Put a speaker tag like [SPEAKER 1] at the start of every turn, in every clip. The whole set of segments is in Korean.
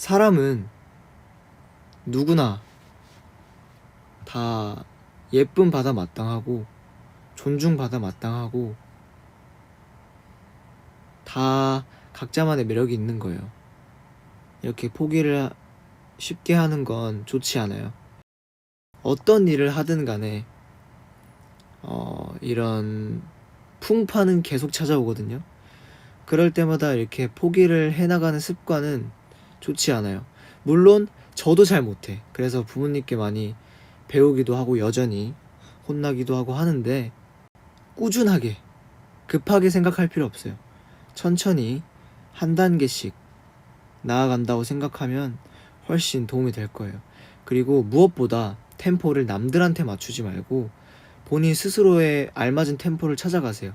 [SPEAKER 1] 사람은 누구나 다 예쁨 받아 마땅하고 존중받아 마땅하고 다 각자만의 매력이 있는 거예요. 이렇게 포기를 쉽게 하는 건 좋지 않아요. 어떤 일을 하든 간에 이런 풍파는 계속 찾아오거든요. 그럴 때마다 이렇게 포기를 해나가는 습관은 좋지 않아요. 물론 저도 잘 못해. 그래서 부모님께 많이 배우기도 하고 여전히 혼나기도 하고 하는데, 꾸준하게 급하게 생각할 필요 없어요. 천천히 한 단계씩 나아간다고 생각하면 훨씬 도움이 될 거예요. 그리고 무엇보다 템포를 남들한테 맞추지 말고 본인 스스로에 알맞은 템포를 찾아가세요.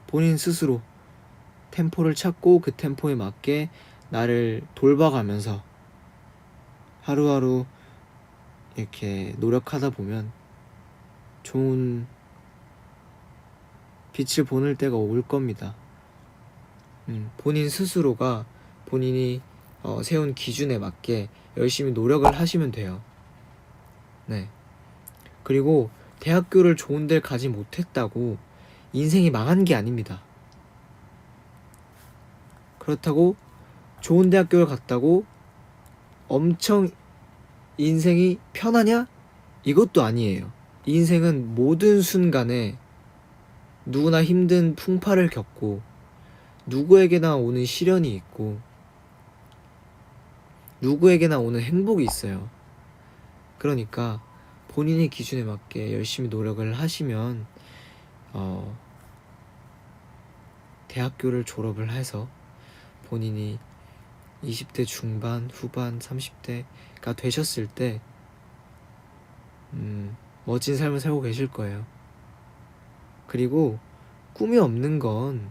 [SPEAKER 1] 본인 스스로 템포를 찾고 그 템포에 맞게 나를 돌봐가면서 하루하루 이렇게 노력하다 보면 좋은 빛을 보는 때가 올 겁니다. 본인 스스로가 본인이 세운 기준에 맞게 열심히 노력을 하시면 돼요. 네. 그리고 대학교를 좋은 데를 가지 못했다고 인생이 망한 게 아닙니다. 그렇다고 좋은 대학교를 갔다고 엄청 인생이 편하냐? 이것도 아니에요. 인생은 모든 순간에 누구나 힘든 풍파를 겪고 누구에게나 오는 시련이 있고 누구에게나 오는 행복이 있어요. 그러니까 본인의 기준에 맞게 열심히 노력을 하시면 대학교를 졸업을 해서 본인이 20대 중반, 후반, 30대가 되셨을 때 멋진 삶을 살고 계실 거예요. 그리고 꿈이 없는 건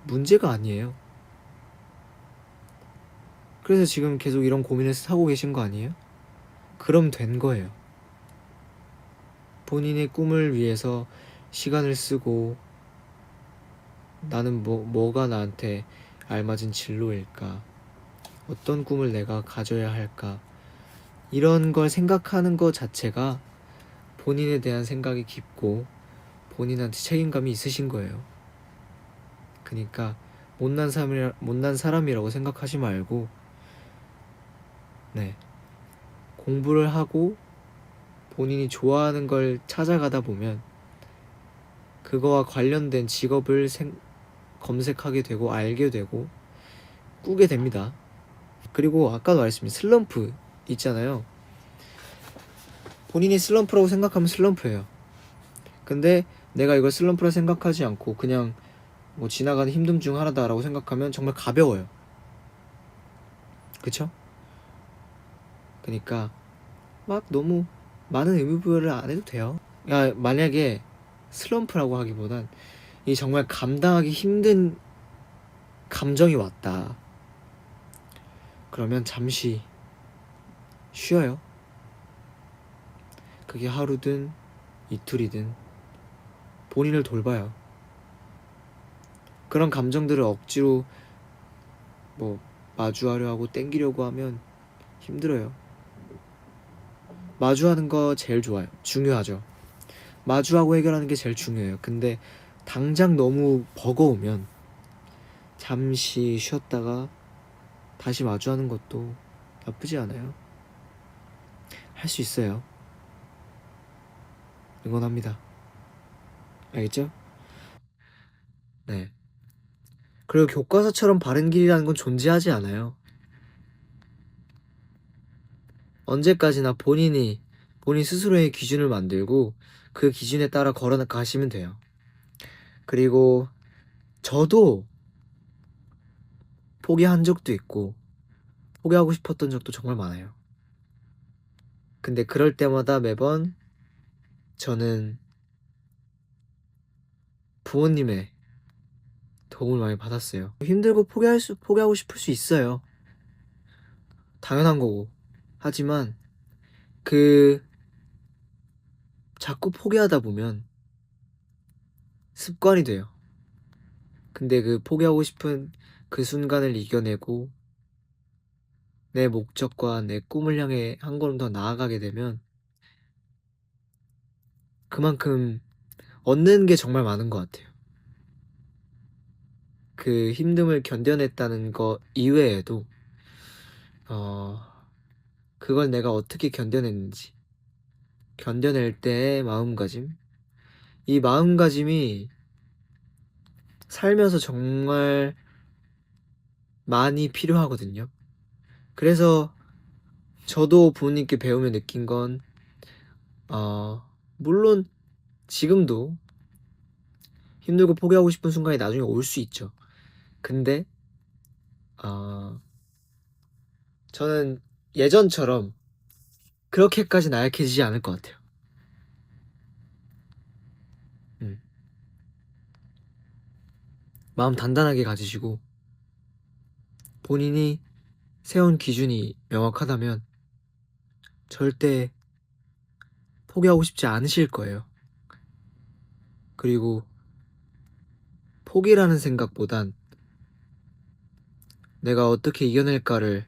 [SPEAKER 1] 문제가 아니에요. 그래서 지금 계속 이런 고민을 하고 계신 거 아니에요? 그럼 된 거예요. 본인의 꿈을 위해서 시간을 쓰고 나는 뭐가 나한테 알맞은 진로일까? 어떤 꿈을 내가 가져야 할까? 이런 걸 생각하는 것 자체가 본인에 대한 생각이 깊고 본인한테 책임감이 있으신 거예요. 그러니까 못난 사람이라고 생각하지 말고 공부를 하고 본인이 좋아하는 걸 찾아가다 보면 그거와 관련된 직업을 검색하게 되고 알게 되고 꾸게 됩니다. 그리고 아까도 말했습니다. 슬럼프 있잖아요. 본인이 슬럼프라고 생각하면 슬럼프예요. 근데 내가 이걸 슬럼프라 생각하지 않고 그냥 뭐 지나가는 힘듦 중 하나다라고 생각하면 정말 가벼워요. 그쵸? 그러니까 막 너무 많은 의미부여를 안 해도 돼요. 만약에 슬럼프라고 하기보단 이 정말 감당하기 힘든 감정이 왔다. 그러면 잠시 쉬어요. 그게 하루든 이틀이든 본인을 돌봐요. 그런 감정들을 억지로 마주하려 하고 땡기려고 하면 힘들어요. 마주하는 거 제일 좋아요. 중요하죠. 마주하고 해결하는 게 제일 중요해요. 근데 당장 너무 버거우면 잠시 쉬었다가 다시 마주하는 것도 나쁘지 않아요. 할 수 있어요. 응원합니다. 알겠죠? 네. 그리고 교과서처럼 바른 길이라는 건 존재하지 않아요. 언제까지나 본인 스스로의 기준을 만들고 그 기준에 따라 걸어가시면 돼요. 그리고 저도 포기한 적도 있고 포기하고 싶었던 적도 정말 많아요. 근데 그럴 때마다 매번 저는 부모님의 도움을 많이 받았어요. 힘들고 포기하고 싶을 수 있어요. 당연한 거고. 하지만 자꾸 포기하다 보면 습관이 돼요. 근데 그 포기하고 싶은 그 순간을 이겨내고 내 목적과 내 꿈을 향해 한 걸음 더 나아가게 되면 그만큼 얻는 게 정말 많은 것 같아요. 그 힘듦을 견뎌냈다는 거 이외에도 어 그걸 내가 어떻게 견뎌냈는지, 견뎌낼 때의 마음가짐, 이 마음가짐이 살면서 정말 많이 필요하거든요. 그래서 저도 부모님께 배우며 느낀 건 물론 지금도 힘들고 포기하고 싶은 순간이 나중에 올 수 있죠. 근데 어 저는 예전처럼 그렇게까지 나약해지지 않을 것 같아요. 음. 마음 단단하게 가지시고 본인이 세운 기준이 명확하다면 절대 포기하고 싶지 않으실 거예요. 그리고 포기라는 생각보단 내가 어떻게 이겨낼까를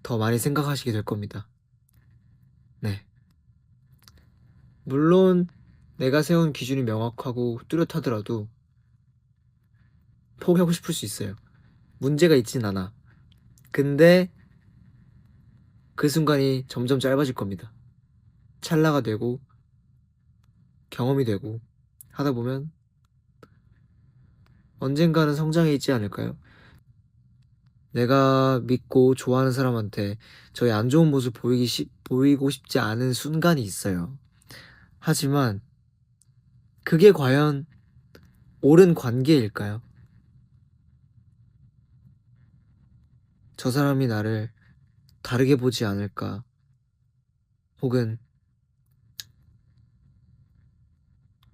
[SPEAKER 1] 더 많이 생각하시게 될 겁니다. 네. 물론 내가 세운 기준이 명확하고 뚜렷하더라도 포기하고 싶을 수 있어요. 문제가 있진 않아. 근데 그 순간이 점점 짧아질 겁니다. 찰나가 되고 경험이 되고 하다 보면 언젠가는 성장해 있지 않을까요? 내가 믿고 좋아하는 사람한테 저의 안 좋은 모습 보이고 싶지 않은 순간이 있어요. 하지만 그게 과연 옳은 관계일까요? 저 사람이 나를 다르게 보지 않을까? 혹은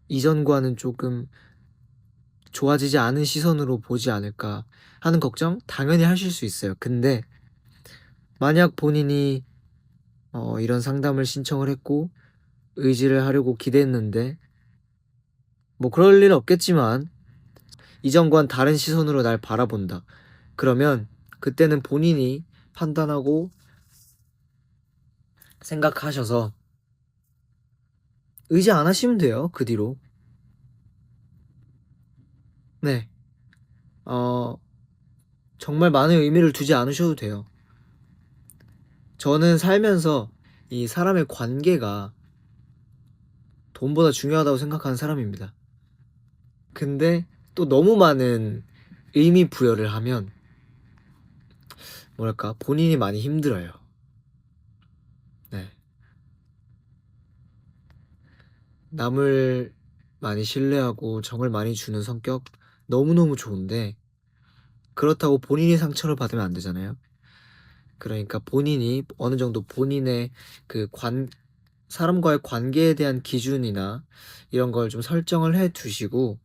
[SPEAKER 1] 이전과는 조금 좋아지지 않은 시선으로 보지 않을까 하는 걱정 당연히 하실 수 있어요. 근데 만약 본인이 이런 상담을 신청을 했고 의지를 하려고 기대했는데 뭐 그럴 일 없겠지만 이전과는 다른 시선으로 날 바라본다. 그러면 그때는 본인이 판단하고 생각하셔서 의지 안 하시면 돼요. 그 뒤로. 네. 어, 정말 많은 의미를 두지 않으셔도 돼요. 저는 살면서 이 사람의 관계가 돈보다 중요하다고 생각하는 사람입니다. 근데 또 너무 많은 의미 부여를 하면 뭐랄까 본인이 많이 힘들어요. 네. 남을 많이 신뢰하고 정을 많이 주는 성격 너무너무 좋은데 그렇다고 본인이 상처를 받으면 안 되잖아요. 그러니까 본인이 어느 정도 본인의 그 사람과의 관계에 대한 기준이나 이런 걸 좀 설정을 해 두시고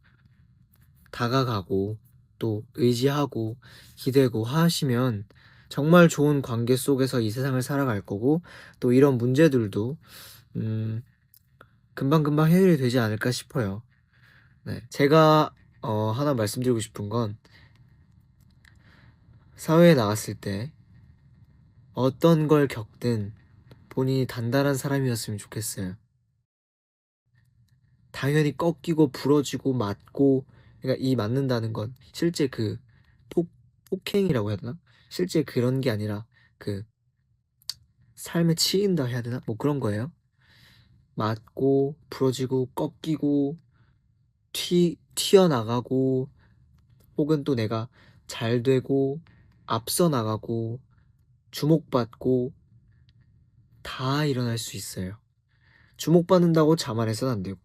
[SPEAKER 1] 다가가고 또 의지하고 기대고 하시면 정말 좋은 관계 속에서 이 세상을 살아갈 거고 또 이런 문제들도 음, 금방금방 해결이 되지 않을까 싶어요. 네. 제가 하나 말씀드리고 싶은 건 사회에 나갔을 때 어떤 걸 겪든 본인이 단단한 사람이었으면 좋겠어요. 당연히 꺾이고 부러지고 맞고 그러니까 이 맞는다는 건 실제 그 폭, 폭행이라고 해야 되나? 실제 그런 게 아니라 그 삶에 치인다 해야 되나? 뭐 그런 거예요. 맞고 부러지고 꺾이고 튀어나가고 혹은 또 내가 잘 되고 앞서 나가고 주목받고 다 일어날 수 있어요. 주목받는다고 자만해서는 안 되고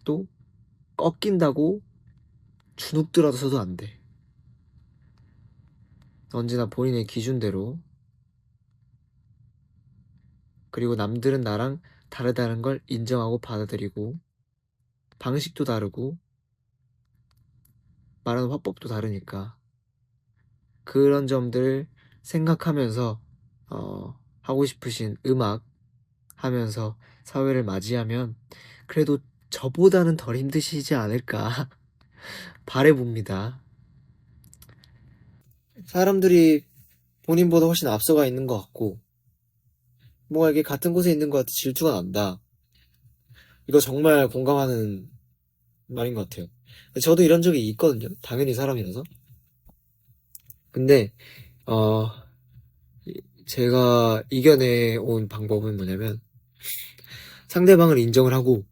[SPEAKER 1] 또 꺾인다고 주눅 들어서도 안 돼. 언제나 본인의 기준대로 그리고 남들은 나랑 다르다는 걸 인정하고 받아들이고 방식도 다르고 말하는 화법도 다르니까 그런 점들을 생각하면서 하고 싶으신 음악 하면서 사회를 맞이하면 그래도 저보다는 덜 힘드시지 않을까 바래봅니다. 사람들이 본인보다 훨씬 앞서가 있는 것 같고, 뭔가 이게 같은 곳에 있는 것 같아 질투가 난다. 이거 정말 공감하는 말인 것 같아요. 저도 이런 적이 있거든요. 당연히 사람이라서. 근데, 어, 제가 이겨내온 방법은 뭐냐면, 상대방을 인정을 하고,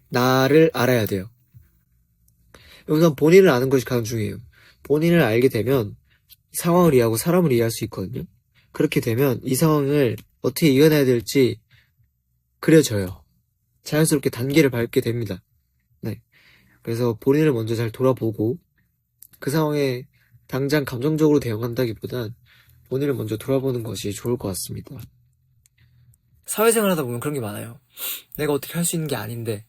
[SPEAKER 1] 나를 알아야 돼요. 우선 본인을 아는 것이 가장 중요해요. 본인을 알게 되면, 상황을 이해하고 사람을 이해할 수 있거든요. 그렇게 되면 이 상황을 어떻게 이겨내야 될지 그려져요. 자연스럽게 단계를 밟게 됩니다. 네. 그래서 본인을 먼저 잘 돌아보고 그 상황에 당장 감정적으로 대응한다기보단 본인을 먼저 돌아보는 것이 좋을 것 같습니다. 사회생활 하다 보면 그런 게 많아요. 내가 어떻게 할 수 있는 게 아닌데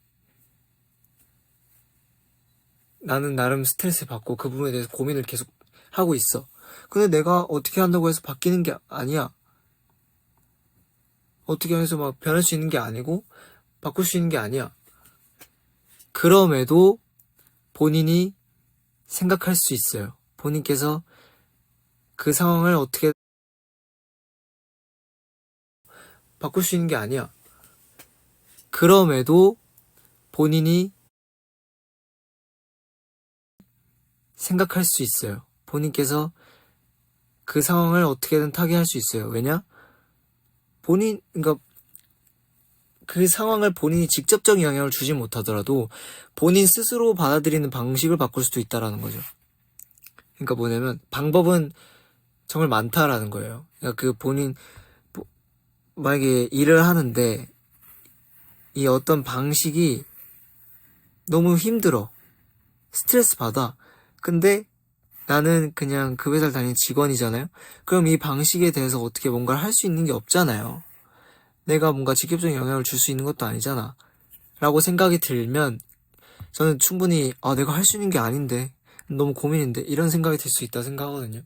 [SPEAKER 1] 나는 나름 스트레스 받고 그 부분에 대해서 고민을 계속 하고 있어. 근데 내가 어떻게 한다고 해서 바뀌는 게 아니야. 어떻게 해서 막 변할 수 있는 게 아니고 바꿀 수 있는 게 아니야. 그럼에도 본인이 생각할 수 있어요. 본인께서 그 상황을 어떻게 바꿀 수 있는 게 아니야. 그럼에도 본인이 생각할 수 있어요. 본인께서 그 상황을 어떻게든 타개할 수 있어요. 왜냐? 그러니까 그 상황을 본인이 직접적인 영향을 주지 못하더라도 본인 스스로 받아들이는 방식을 바꿀 수도 있다라는 거죠. 그러니까 뭐냐면 방법은 정말 많다라는 거예요. 그러니까 그 본인 만약에 일을 하는데 이 어떤 방식이 너무 힘들어. 스트레스 받아. 근데 나는 그냥 그 회사를 다니는 직원이잖아요. 그럼 이 방식에 대해서 어떻게 뭔가를 할 수 있는 게 없잖아요. 내가 뭔가 직접적인 영향을 줄 수 있는 것도 아니잖아. 라고 생각이 들면 저는 충분히 내가 할 수 있는 게 아닌데 너무 고민인데 이런 생각이 들 수 있다 생각하거든요.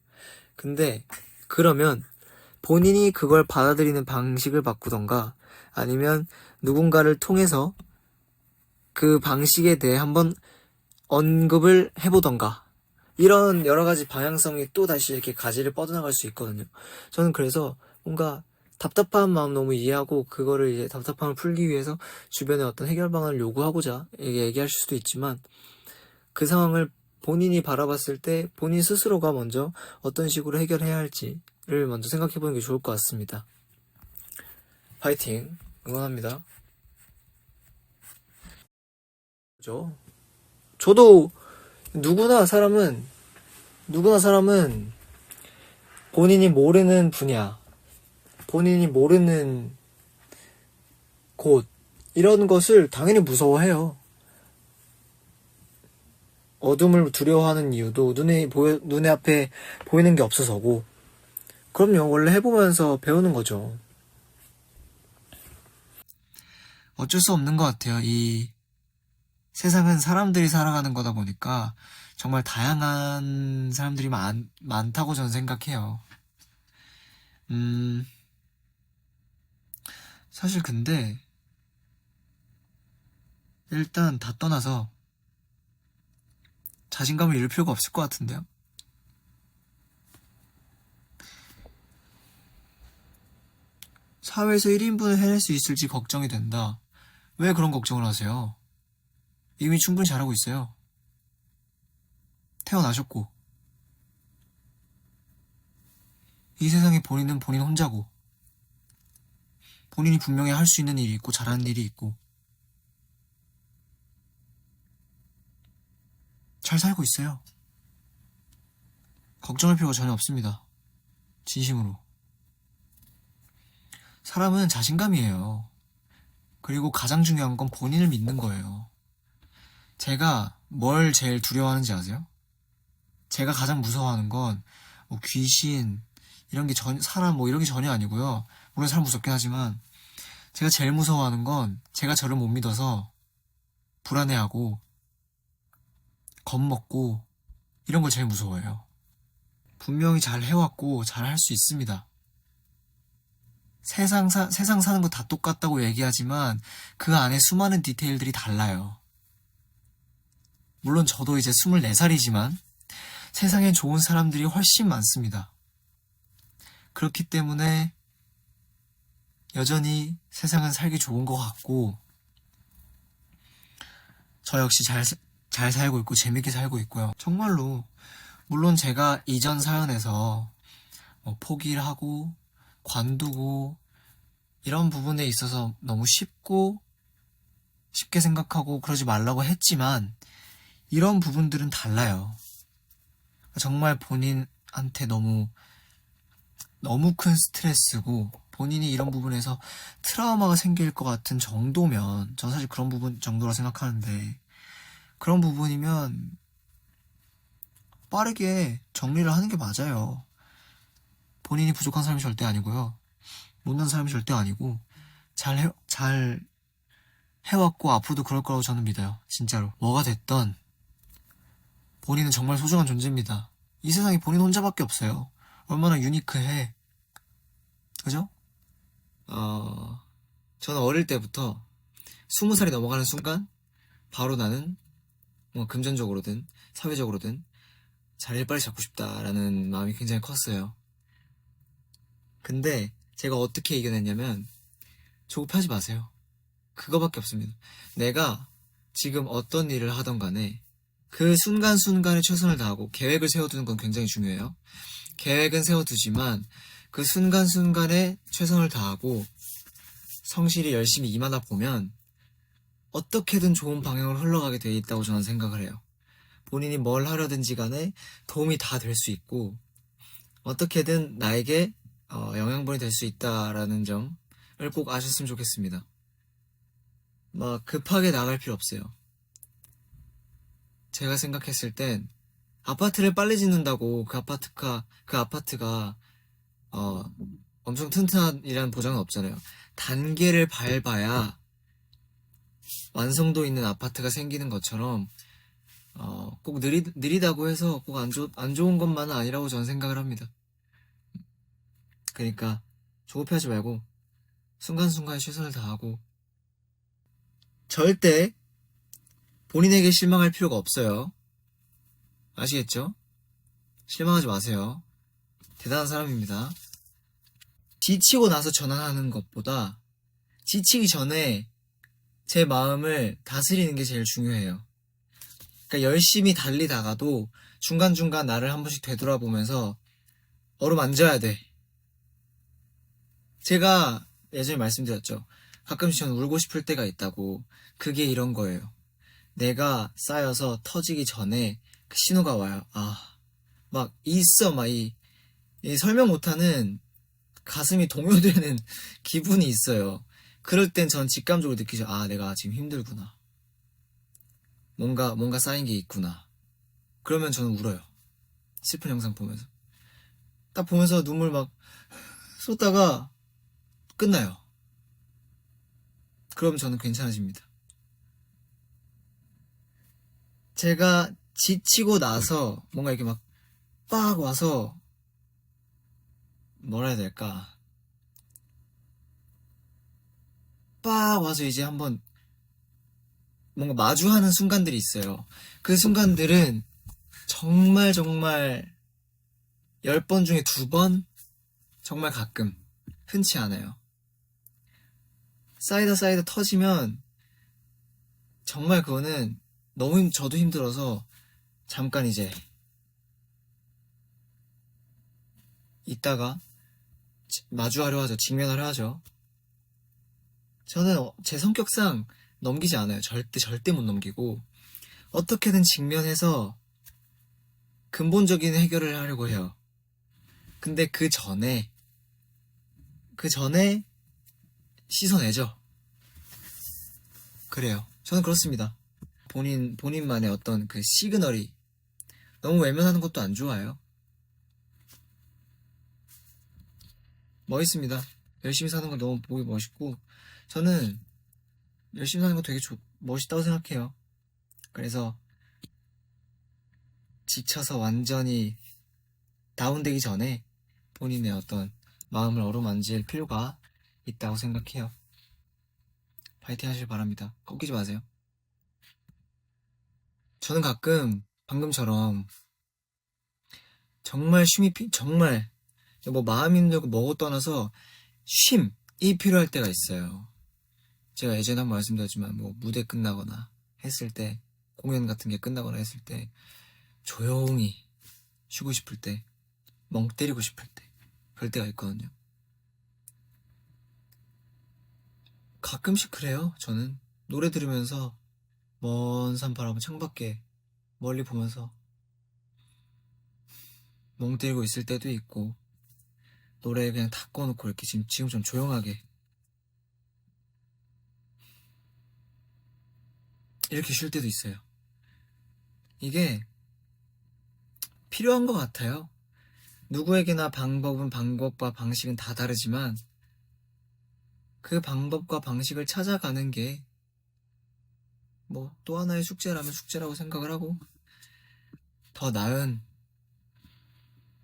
[SPEAKER 1] 근데 그러면 본인이 그걸 받아들이는 방식을 바꾸던가 아니면 누군가를 통해서 그 방식에 대해 한번 언급을 해보던가 이런 여러 가지 방향성이 또 다시 이렇게 가지를 뻗어나갈 수 있거든요. 저는 그래서 뭔가 답답한 마음 너무 이해하고 그거를 이제 답답함을 풀기 위해서 주변에 어떤 해결 방안을 요구하고자 얘기할 수도 있지만 그 상황을 본인이 바라봤을 때 본인 스스로가 먼저 어떤 식으로 해결해야 할지를 먼저 생각해보는 게 좋을 것 같습니다. 파이팅! 응원합니다. 그죠? 저도 누구나 사람은 본인이 모르는 분야, 본인이 모르는 곳, 이런 것을 당연히 무서워해요. 어둠을 두려워하는 이유도 눈에 앞에 보이는 게 없어서고, 그럼요, 원래 해보면서 배우는 거죠. 어쩔 수 없는 것 같아요. 이 세상은 사람들이 살아가는 거다 보니까 정말 다양한 사람들이 많다고 저는 생각해요. 사실 근데 일단 다 떠나서 자신감을 잃을 필요가 없을 것 같은데요. 사회에서 1인분을 해낼 수 있을지 걱정이 된다. 왜 그런 걱정을 하세요? 이미 충분히 잘하고 있어요. 태어나셨고 이 세상에 본인은 본인 혼자고 본인이 분명히 할 수 있는 일이 있고 잘하는 일이 있고 잘 살고 있어요. 걱정할 필요가 전혀 없습니다. 진심으로. 사람은 자신감이에요. 그리고 가장 중요한 건 본인을 믿는 거예요. 제가 뭘 제일 두려워하는지 아세요? 제가 가장 무서워하는 건 뭐 귀신 이런 게 사람 뭐 이런 게 전혀 아니고요. 물론 사람 무섭긴 하지만 제가 제일 무서워하는 건 제가 저를 못 믿어서 불안해하고 겁먹고 이런 걸 제일 무서워해요. 분명히 잘 해왔고 잘 할 수 있습니다. 세상 사는 거 다 똑같다고 얘기하지만 그 안에 수많은 디테일들이 달라요. 물론 저도 이제 24살이지만 세상엔 좋은 사람들이 훨씬 많습니다. 그렇기 때문에 여전히 세상은 살기 좋은 것 같고 저 역시 잘 살고 있고 재밌게 살고 있고요. 정말로 물론 제가 이전 사연에서 뭐 포기를 하고 관두고 이런 부분에 있어서 너무 쉽게 생각하고 그러지 말라고 했지만 이런 부분들은 달라요. 정말 본인한테 너무 큰 스트레스고 본인이 이런 부분에서 트라우마가 생길 것 같은 정도면 전 사실 그런 부분 정도라 생각하는데 그런 부분이면 빠르게 정리를 하는 게 맞아요. 본인이 부족한 사람이 절대 아니고요. 못난 사람이 절대 아니고 잘 해왔고 앞으로도 그럴 거라고 저는 믿어요. 진짜로. 뭐가 됐던 본인은 정말 소중한 존재입니다. 이 세상에 본인 혼자밖에 없어요. 얼마나 유니크해. 그죠? 저는 어릴 때부터 20살이 넘어가는 순간 바로 나는 뭐 금전적으로든 사회적으로든 자리를 빨리 잡고 싶다라는 마음이 굉장히 컸어요. 근데 제가 어떻게 이겨냈냐면 조급하지 마세요. 그거밖에 없습니다. 내가 지금 어떤 일을 하던 간에 그 순간순간에 최선을 다하고 계획을 세워두는 건 굉장히 중요해요. 계획은 세워두지만 그 순간순간에 최선을 다하고 성실히 열심히 임하다 보면 어떻게든 좋은 방향으로 흘러가게 돼 있다고 저는 생각을 해요. 본인이 뭘 하려든지 간에 도움이 다 될 수 있고 어떻게든 나에게 영양분이 될 수 있다라는 점을 꼭 아셨으면 좋겠습니다. 막 급하게 나갈 필요 없어요. 제가 생각했을 땐 아파트를 빨리 짓는다고 그 아파트가 엄청 튼튼한이라는 보장은 없잖아요. 단계를 밟아야 완성도 있는 아파트가 생기는 것처럼 꼭 느리다고 해서 꼭 안 좋은 것만은 아니라고 저는 생각을 합니다. 그러니까 조급해하지 말고 순간순간 최선을 다하고 절대 본인에게 실망할 필요가 없어요. 아시겠죠? 실망하지 마세요. 대단한 사람입니다. 지치고 나서 전환하는 것보다 지치기 전에 제 마음을 다스리는 게 제일 중요해요. 그러니까 열심히 달리다가도 중간중간 나를 한 번씩 되돌아보면서 어루만져야 돼. 제가 예전에 말씀드렸죠. 가끔씩 저는 울고 싶을 때가 있다고. 그게 이런 거예요. 내가 쌓여서 터지기 전에 그 신호가 와요. 막 있어. 이 설명 못하는 가슴이 동요되는 기분이 있어요. 그럴 땐 전 직감적으로 느끼죠. 내가 지금 힘들구나. 뭔가 쌓인 게 있구나. 그러면 저는 울어요. 슬픈 영상 보면서. 딱 보면서 눈물 막 쏟다가 끝나요. 그럼 저는 괜찮아집니다. 제가 지치고 나서 뭔가 이렇게 막 빡 와서 뭐라 해야 될까? 빡 와서 이제 한번 뭔가 마주하는 순간들이 있어요. 그 순간들은 정말 10번 중에 2번? 정말 가끔. 흔치 않아요. 쌓이다 터지면 정말 그거는 너무 저도 힘들어서 잠깐 이제 있다가 마주하려 하죠. 직면하려 하죠. 저는 제 성격상 넘기지 않아요. 절대 못 넘기고 어떻게든 직면해서 근본적인 해결을 하려고 해요. 근데 그 전에 씻어내죠. 그래요. 저는 그렇습니다. 본인만의 어떤 그 시그널이 너무 외면하는 것도 안 좋아요. 멋있습니다. 열심히 사는 거 너무 보기 멋있고 저는 열심히 사는 거 되게 멋있다고 생각해요. 그래서 지쳐서 완전히 다운되기 전에 본인의 어떤 마음을 어루만질 필요가 있다고 생각해요. 파이팅 하시길 바랍니다. 꺾이지 마세요. 저는 가끔 방금처럼 정말 정말 뭐 마음 힘들고 뭐고 떠나서 쉼이 필요할 때가 있어요. 제가 예전에 한번 말씀드렸지만 뭐 무대 끝나거나 했을 때, 공연 같은 게 끝나거나 했을 때 조용히 쉬고 싶을 때, 멍 때리고 싶을 때, 그럴 때가 있거든요. 가끔씩 그래요. 저는 노래 들으면서 먼 산 바라보고 창밖에 멀리 보면서 멍 때리고 있을 때도 있고, 노래 그냥 다 꺼놓고 이렇게 지금처럼 조용하게 이렇게 쉴 때도 있어요. 이게 필요한 것 같아요. 누구에게나 방법과 방식은 다 다르지만 그 방법과 방식을 찾아가는 게 뭐 또 하나의 숙제라면 숙제라고 생각을 하고, 더 나은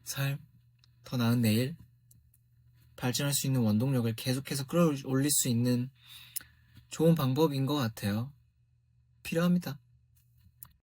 [SPEAKER 1] 삶, 더 나은 내일, 발전할 수 있는 원동력을 계속해서 끌어올릴 수 있는 좋은 방법인 것 같아요. 필요합니다.